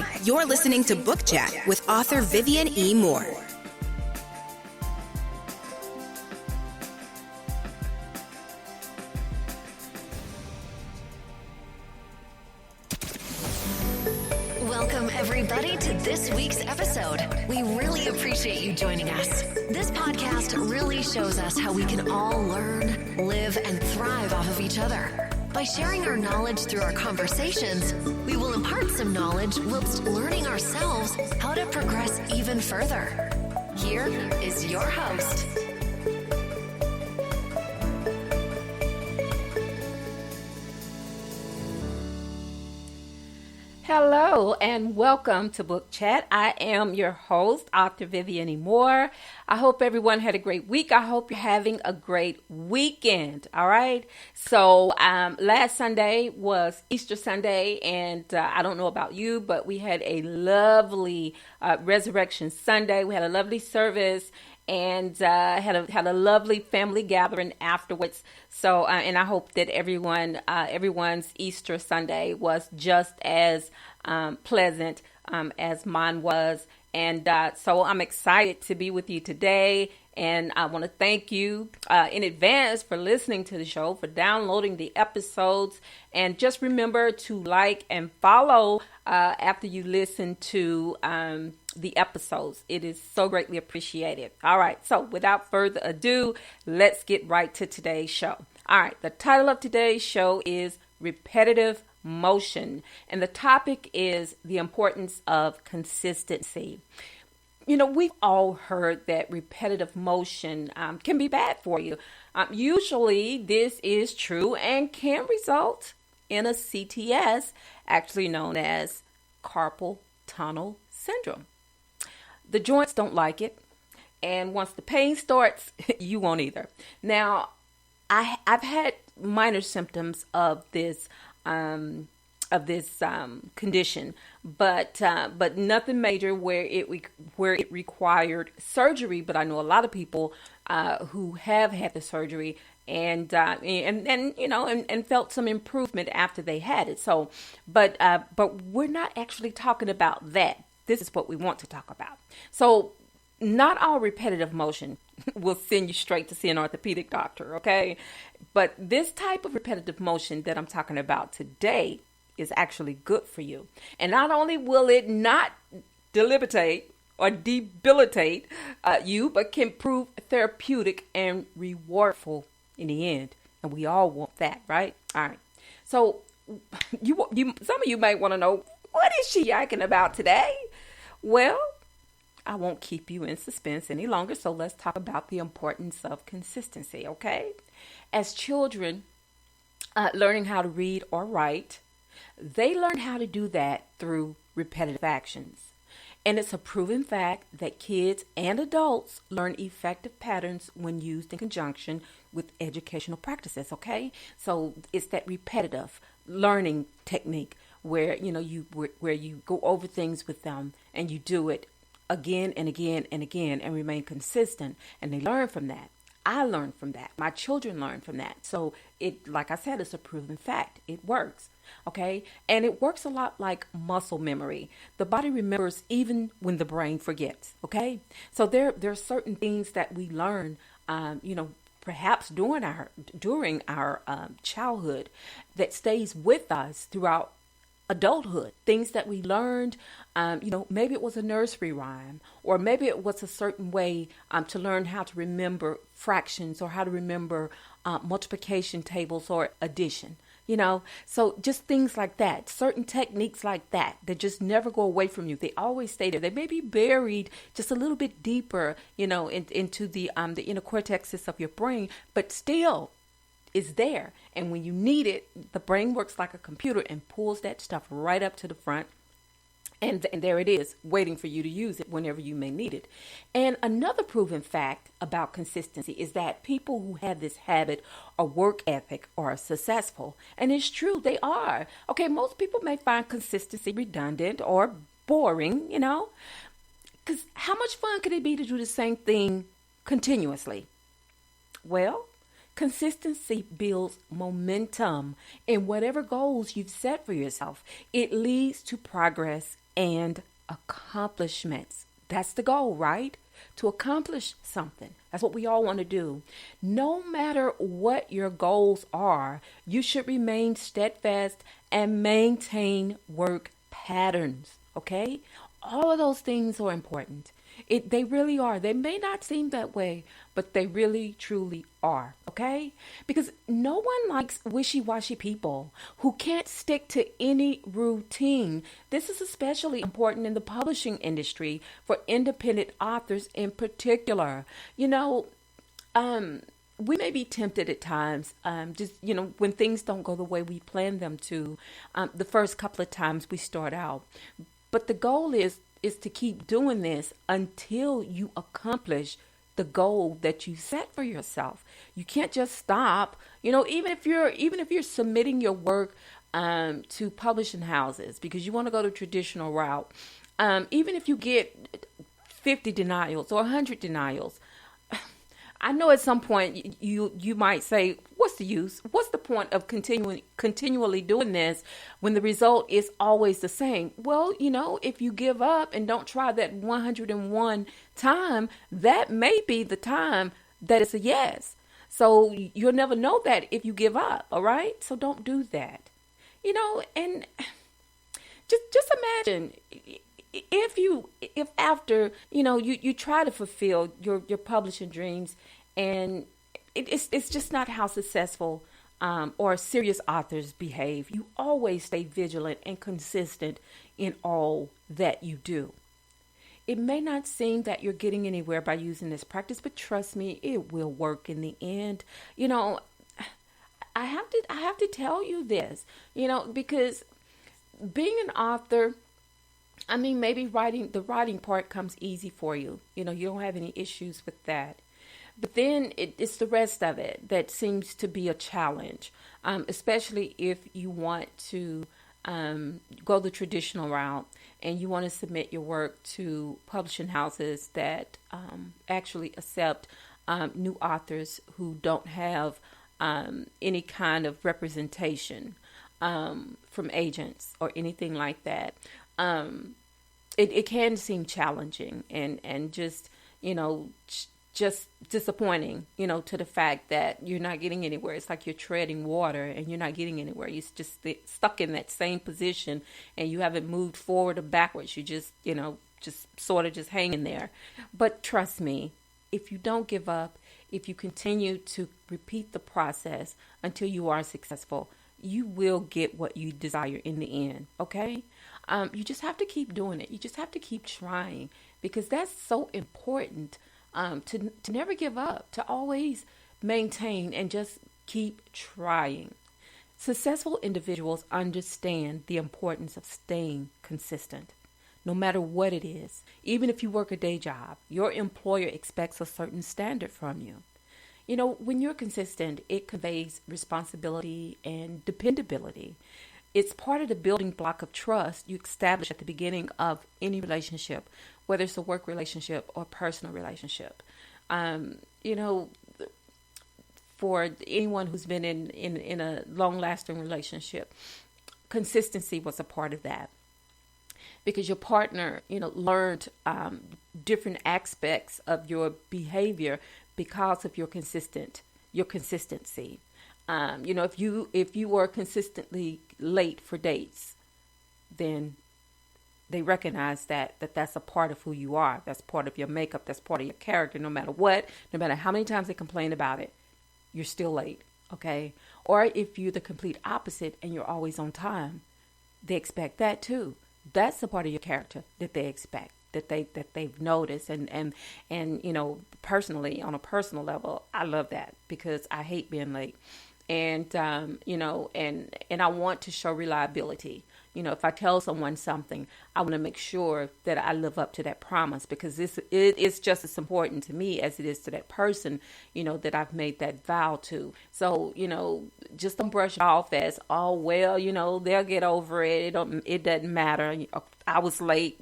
Hi, you're listening to Book Chat with author Vivian E. Moore. Welcome, everybody, to this week's episode. We really appreciate you joining us. This podcast really shows us how we can all learn, live, and thrive off of each other. By sharing our knowledge through our conversations, we will impart some knowledge whilst learning ourselves how to progress even further. Here is your host. Hello and welcome to Book Chat. I am your host, author Vivian E. Moore. I hope everyone had a great week. I hope you're having a great weekend. All right. So last Sunday was Easter Sunday, and I don't know about you, but we had a lovely Resurrection Sunday. We had a lovely service and had a lovely family gathering afterwards. So, and I hope that everyone's Easter Sunday was just as pleasant as mine was. And so I'm excited to be with you today. And I want to thank you in advance for listening to the show, for downloading the episodes. And just remember to like and follow after you listen to the episodes. It is so greatly appreciated. All right. So without further ado, let's get right to today's show. All right. The title of today's show is Repetitive Motion. And the topic is the importance of consistency. You know, we've all heard that repetitive motion can be bad for you. Usually this is true and can result in a CTS, actually known as carpal tunnel syndrome. The joints don't like it, and once the pain starts, you won't either. Now, I've had minor symptoms of this condition, but nothing major where it required surgery. But I know a lot of people who have had the surgery and felt some improvement after they had it. So, but we're not actually talking about that. This is what we want to talk about. So, not all repetitive motion will send you straight to see an orthopedic doctor, okay? But this type of repetitive motion that I'm talking about today is actually good for you. And not only will it not debilitate you, but can prove therapeutic and rewardful in the end. And we all want that, right? All right. So some of you might want to know, what is she yakking about today? Well, I won't keep you in suspense any longer, so let's talk about the importance of consistency, okay? As children learning how to read or write, they learn how to do that through repetitive actions. And it's a proven fact that kids and adults learn effective patterns when used in conjunction with educational practices, okay? So it's that repetitive learning technique where you go over things with them and you do it again and again and again and remain consistent, and they learn from that. I learned from that. My children learn from that. So it, like I said, it's a proven fact. It works. Okay. And it works a lot like muscle memory. The body remembers even when the brain forgets. Okay. So there are certain things that we learn, perhaps during our childhood that stays with us throughout adulthood. Things that we learned, maybe it was a nursery rhyme, or maybe it was a certain way to learn how to remember fractions or how to remember multiplication tables or addition. So just things like that, certain techniques like that just never go away from you. They always stay there. They may be buried just a little bit deeper, into the inner cortexes of your brain, but still is there. And when you need it, the brain works like a computer and pulls that stuff right up to the front. And there it is, waiting for you to use it whenever you may need it. And another proven fact about consistency is that people who have this habit or work ethic are successful. And it's true, they are. Okay, most people may find consistency redundant or boring, because how much fun could it be to do the same thing continuously? Well, Consistency builds momentum in whatever goals you've set for yourself. It leads to progress and accomplishments. That's the goal, right? To accomplish something. That's what we all want to do. No matter what your goals are, you should remain steadfast and maintain work patterns. Okay? All of those things are important. They really are. They may not seem that way, but they really, truly are. Okay? Because no one likes wishy-washy people who can't stick to any routine. This is especially important in the publishing industry for independent authors in particular. We may be tempted at times, when things don't go the way we plan them to, the first couple of times we start out. But the goal is to keep doing this until you accomplish the goal that you set for yourself. You can't just stop. Even if you're submitting your work to publishing houses because you want to go the traditional route, even if you get 50 denials or 100 denials, I know at some point you might say, what's the use? What's the point of continually doing this when the result is always the same? Well, if you give up and don't try that 101 time, that may be the time that it's a yes. So you'll never know that if you give up, all right? So don't do that. And just imagine if after you try to fulfill your publishing dreams and it's just not how successful or serious authors behave. You always stay vigilant and consistent in all that you do. It may not seem that you're getting anywhere by using this practice, but trust me, it will work in the end. I have to tell you this, because being an author, maybe the writing part comes easy for you. You don't have any issues with that. But then it's the rest of it that seems to be a challenge, especially if you want to go the traditional route and you want to submit your work to publishing houses that actually accept new authors who don't have any kind of representation from agents or anything like that. It can seem challenging and just disappointing, to the fact that you're not getting anywhere. It's like you're treading water and you're not getting anywhere. You're just stuck in that same position and you haven't moved forward or backwards. You just sort of just hanging there. But trust me, if you don't give up, if you continue to repeat the process until you are successful, you will get what you desire in the end. Okay? You just have to keep doing it. You just have to keep trying, because that's so important. To never give up, to always maintain and just keep trying. Successful individuals understand the importance of staying consistent, no matter what it is. Even if you work a day job, your employer expects a certain standard from you. When you're consistent, it conveys responsibility and dependability. It's part of the building block of trust you establish at the beginning of any relationship, whether it's a work relationship or personal relationship. For anyone who's been in a long-lasting relationship, consistency was a part of that. Because your partner, learned different aspects of your behavior because of your consistency. If you were consistently late for dates, then they recognize that's a part of who you are. That's part of your makeup. That's part of your character. No matter what, no matter how many times they complain about it, you're still late. Okay. Or if you're the complete opposite and you're always on time, they expect that too. That's a part of your character that they expect, that they've noticed. And personally, on a personal level, I love that because I hate being late. And, and I want to show reliability. If I tell someone something, I want to make sure that I live up to that promise, because it's just as important to me as it is to that person, that I've made that vow to. So, just don't brush it off as, oh, well, they'll get over it. It doesn't matter. I was late,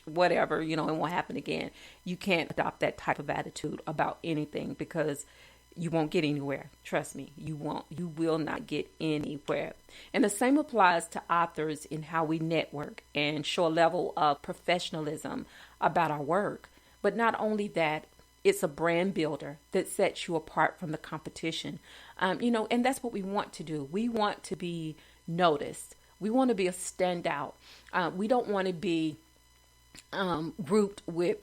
whatever, it won't happen again. You can't adopt that type of attitude about anything, because you won't get anywhere. Trust me, you won't. You will not get anywhere. And the same applies to authors in how we network and show a level of professionalism about our work. But not only that, it's a brand builder that sets you apart from the competition. And that's what we want to do. We want to be noticed. We want to be a standout. We don't want to be grouped with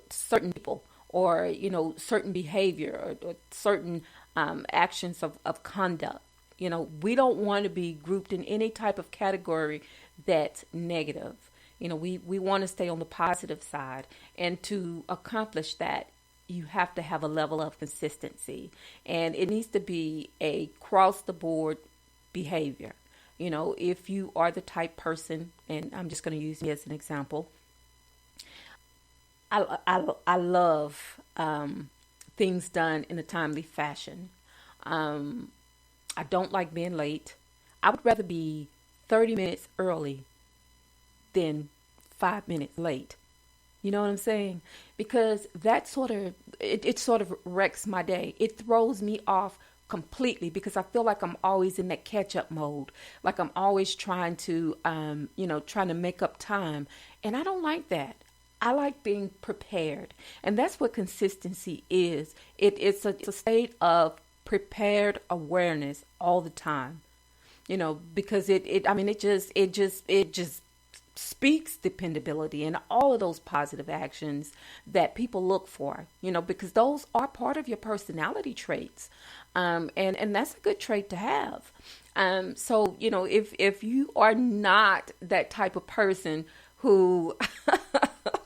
certain people or, certain behavior or certain actions of conduct. We don't want to be grouped in any type of category that's negative. We want to stay on the positive side. And to accomplish that, you have to have a level of consistency. And it needs to be a cross-the-board behavior. If you are the type person, and I'm just going to use me as an example, I love things done in a timely fashion. I don't like being late. I would rather be 30 minutes early than 5 minutes late. You know what I'm saying? Because that sort of wrecks my day. It throws me off completely because I feel like I'm always in that catch-up mode. Like I'm always trying to make up time. And I don't like that. I like being prepared. And that's what consistency is. It's a state of prepared awareness all the time. Because it just speaks dependability and all of those positive actions that people look for, because those are part of your personality traits. And that's a good trait to have. So, if you are not that type of person who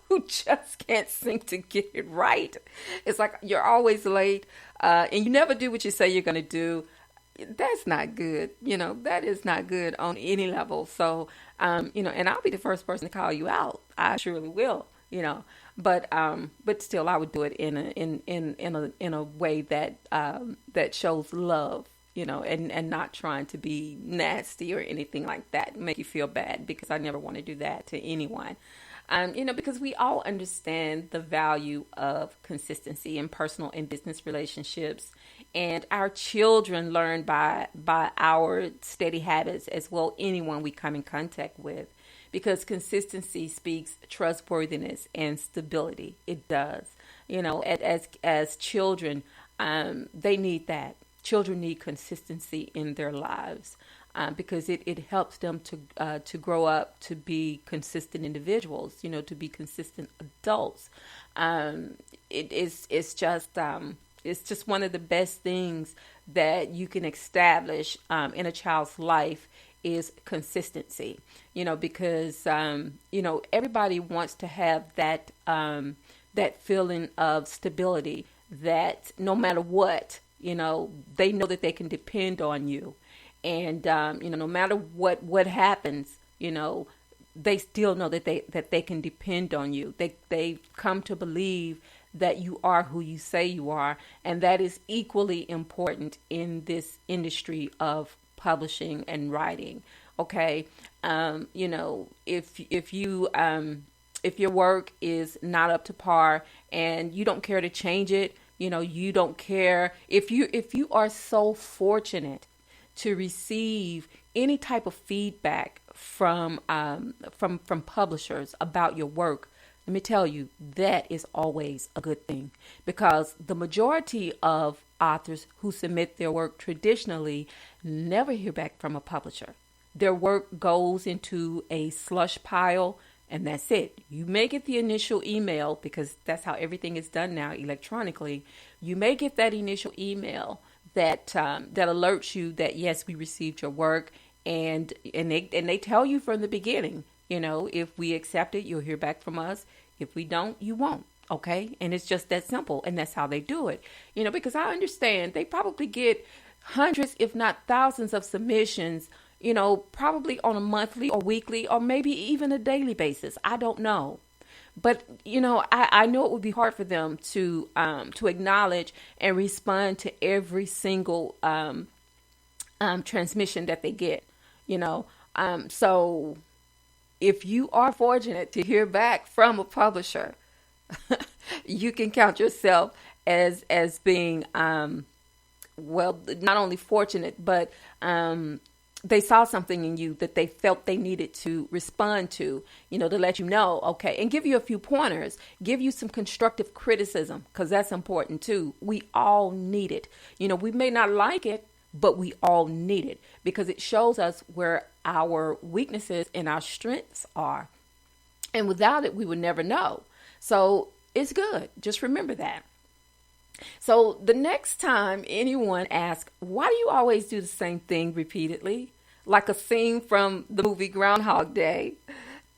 who just can't seem to get it right, it's like you're always late, and you never do what you say you're going to do. That's not good. That is not good on any level. So, and I'll be the first person to call you out. I surely will, but still I would do it in a way that shows love, and not trying to be nasty or anything like that, make you feel bad, because I never want to do that to anyone. Because we all understand the value of consistency in personal and business relationships, and our children learn by our steady habits as well. Anyone we come in contact with, because consistency speaks trustworthiness and stability. It does. As children, they need that. Children need consistency in their lives. Because it helps them to grow up to be consistent individuals, to be consistent adults. It's just one of the best things that you can establish in a child's life is consistency. Because everybody wants to have that feeling of stability, that no matter what, they know that they can depend on you. And, no matter what happens, they still know that they can depend on you. They come to believe that you are who you say you are. And that is equally important in this industry of publishing and writing. Okay. If your work is not up to par and you don't care to change it, you don't care if you are so fortunate to receive any type of feedback from publishers about your work, let me tell you, that is always a good thing, because the majority of authors who submit their work traditionally never hear back from a publisher. Their work goes into a slush pile, and that's it. You may get the initial email, because that's how everything is done now electronically. You may get that initial email that alerts you that yes, we received your work, and they tell you from the beginning, if we accept it, you'll hear back from us. If we don't, you won't. Okay, and it's just that simple, and that's how they do it. Because I understand they probably get hundreds, if not thousands, of submissions. Probably on a monthly or weekly or maybe even a daily basis. I don't know. But, I know it would be hard for them to acknowledge and respond to every single transmission that they get, So if you are fortunate to hear back from a publisher, you can count yourself as being well, not only fortunate, but they saw something in you that they felt they needed to respond to, to let you know, okay, and give you a few pointers, give you some constructive criticism, because that's important too. We all need it. We may not like it, but we all need it because it shows us where our weaknesses and our strengths are. And without it, we would never know. So it's good. Just remember that. So the next time anyone asks, why do you always do the same thing repeatedly? Like a scene from the movie Groundhog Day,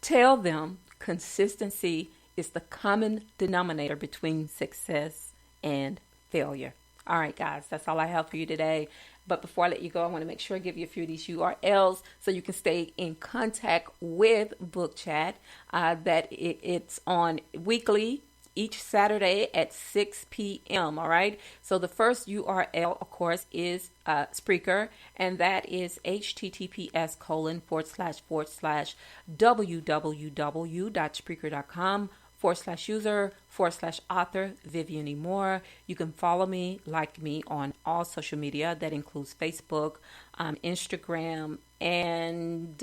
tell them consistency is the common denominator between success and failure. All right, guys, that's all I have for you today. But before I let you go, I want to make sure I give you a few of these URLs so you can stay in contact with Book Chat. It's on weekly, each Saturday at 6 p.m. All right. So the first URL, of course, is Spreaker, and that is https://www.spreaker.com/user/author Vivian E. Moore. You can follow me, like me on all social media. That includes Facebook, Instagram, and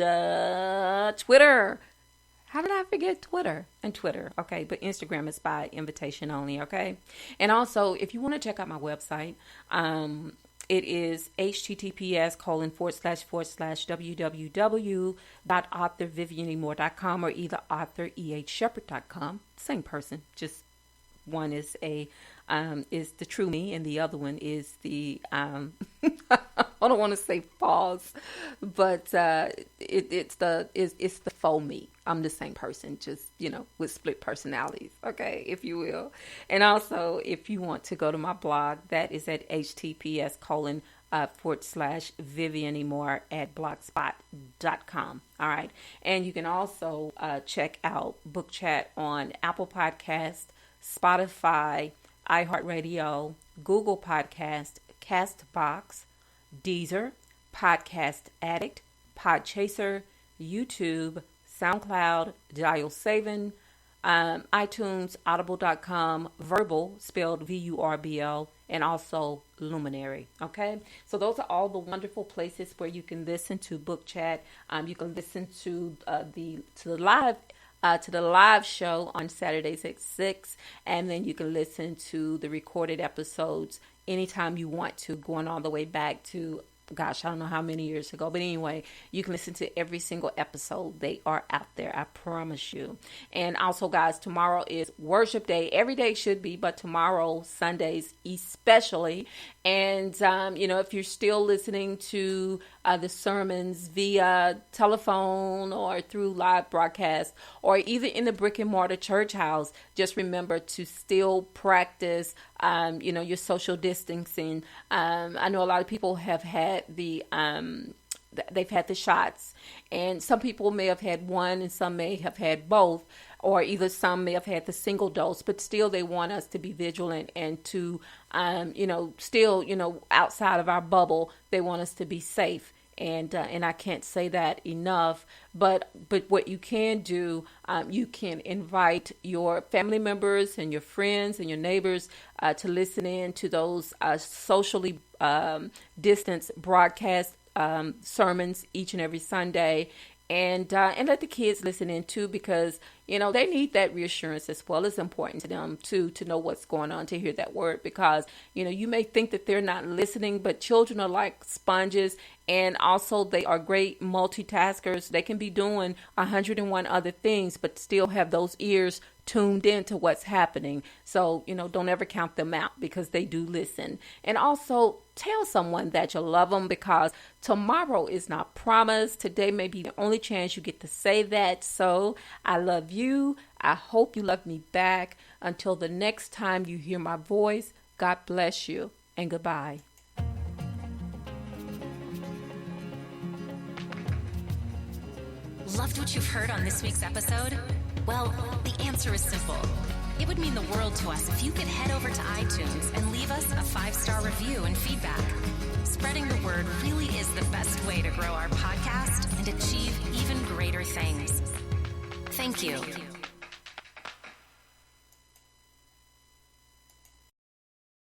Twitter. How did I forget Twitter? And Twitter, okay, but Instagram is by invitation only, okay? And also, if you want to check out my website, it is https://www.authorvivianemore.com or either authorehshepard.com. Same person, just one is the true me and the other one is the I don't want to say false, but it's the faux me. I'm the same person, just with split personalities, okay, if you will. And also, if you want to go to my blog, that is at https://vivianemore@blogspot.com. All right, and you can also check out Book Chat on Apple Podcast, Spotify, iHeartRadio, Google Podcast, Castbox, Deezer, Podcast Addict, Podchaser, YouTube, SoundCloud, Dial 7, iTunes, Audible.com, Verbal, spelled VURBL, and also Luminary. Okay, so those are all the wonderful places where you can listen to Book Chat. You can listen to the live show on Saturdays at 6, and then you can listen to the recorded episodes anytime you want to, going all the way back to, gosh, I don't know how many years ago. But anyway, you can listen to every single episode. They are out there, I promise you. And also, guys, tomorrow is worship day. Every day should be, but tomorrow, Sundays especially. And, if you're still listening to the sermons via telephone or through live broadcast or either in the brick and mortar church house, just remember to still practice, your social distancing. I know a lot of people have had they've had the shots, and some people may have had one and some may have had both, or either some may have had the single dose, but still they want us to be vigilant and to, still, outside of our bubble, they want us to be safe. And I can't say that enough, but what you can do, you can invite your family members and your friends and your neighbors to listen in to those socially distanced broadcast sermons each and every Sunday, and let the kids listen in too, because they need that reassurance as well. It's important to them too to know what's going on, to hear that word, because you may think that they're not listening, but children are like sponges, and also they are great multitaskers. They can be doing 101 other things, but still have those ears tuned into what's happening. So, don't ever count them out, because they do listen. And also tell someone that you love them, because tomorrow is not promised. Today may be the only chance you get to say that. So I love you. I hope you love me back. Until the next time you hear my voice, God bless you and goodbye. Loved what you've heard on this week's episode? Well, the answer is simple. It would mean the world to us if you could head over to iTunes and leave us a 5-star review and feedback. Spreading the word really is the best way to grow our podcast and achieve even greater things. Thank you.